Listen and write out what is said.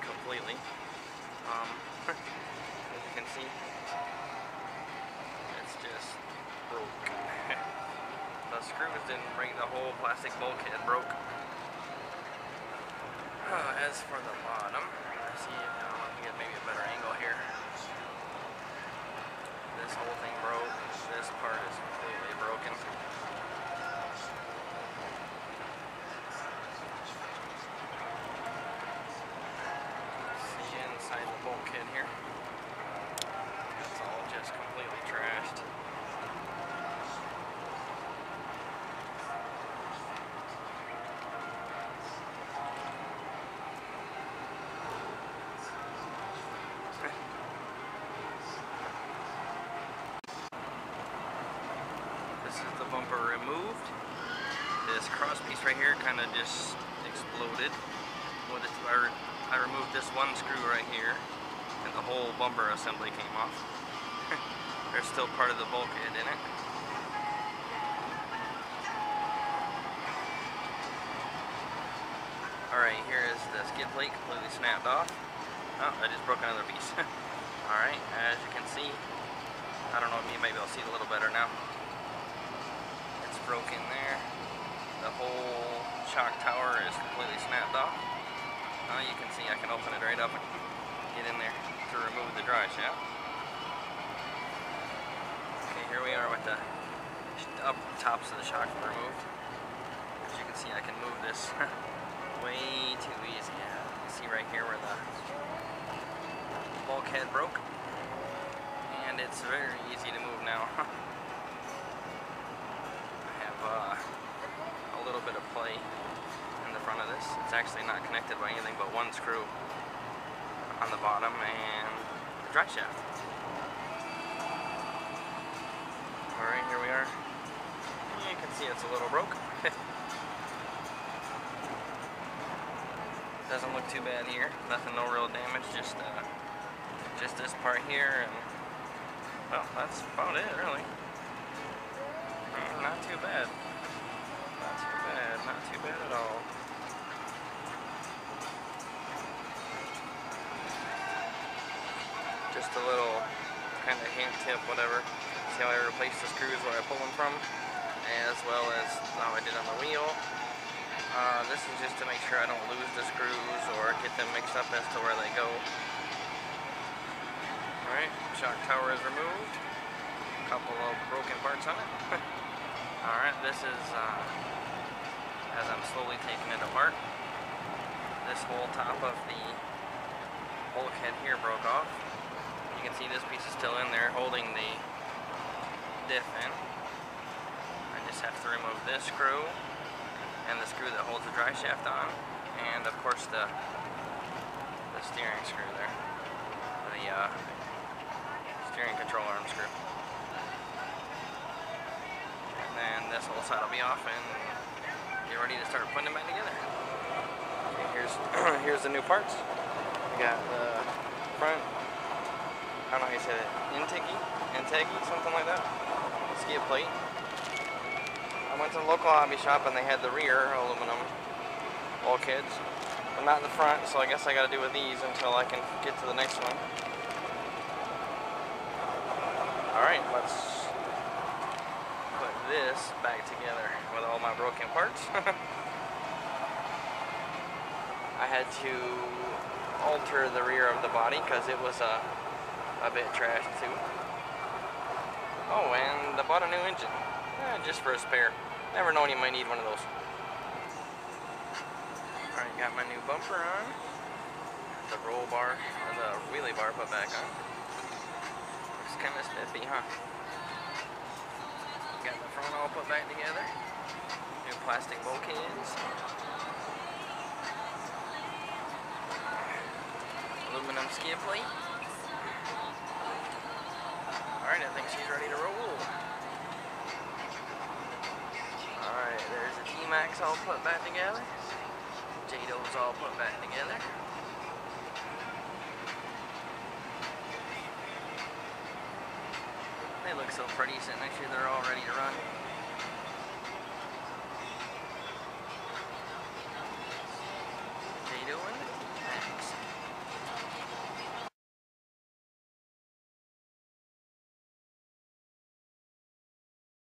completely. As you can see, it's just broke. The screws didn't break, the whole plastic bulkhead broke. As for the bottom, let's see if I can get maybe a better angle here. This whole thing broke. This part is completely broken. See inside the bulkhead here. It's all just completely trashed. This is the bumper removed. This cross piece right here kind of just exploded. I removed this one screw right here, and the whole bumper assembly came off. There's still part of the bulkhead in it. Alright, here is the skid plate completely snapped off. Oh, I just broke another piece. Alright, as you can see, I don't know, maybe I'll see it a little better now. It's broken there. The whole shock tower is completely snapped off. You can see I can open it right up and get in there to remove the dry shaft. Okay, here we are with the up tops of the shocks removed. As you can see, I can move this way too easy. You see right here where the bulkhead broke, and it's very easy to move now. I have a little bit of play in the front of this. It's actually not connected by anything but one screw on the bottom and the dry shaft. Alright, here we are. You can see it's a little broke. Doesn't look too bad here. Nothing, no real damage, just this part here, and well, that's about it really. Not too bad. Not too bad, not too bad at all. Just a little kind of hint tip, whatever. See how I replaced the screws where I pull them from, as well as how I did on the wheel. This is just to make sure I don't lose the screws or get them mixed up as to where they go. Alright, shock tower is removed. A couple of broken parts on it. Alright, this is as I'm slowly taking it apart. This whole top of the bulkhead here broke off. You can see this piece is still in there holding the diff in. I just have to remove this screw and the screw that holds the dry shaft on, and of course the steering screw there, the steering control arm screw. And then this whole side will be off and get ready to start putting them back together. Okay, here's the new parts. We got the front, I don't know how you say that, intake, something like that, skid plate. I went to the local hobby shop and they had the rear aluminum bulkheads, but not in the front, so I guess I got to do with these until I can get to the next one. Alright, let's put this back together with all my broken parts. I had to alter the rear of the body because it was a bit trashed too. Oh, and I bought a new engine. Just for a spare. Never known you might need one of those. Alright, got my new bumper on. The roll bar, or the wheelie bar put back on. Looks kind of spiffy, huh? Got the front all put back together. New plastic bulkheads. Aluminum skid plate. Alright, I think she's ready to roll. Alright, there's the Tmaxx all put back together. JADO's all put back together. They look so pretty sitting next to you, they're all ready to run.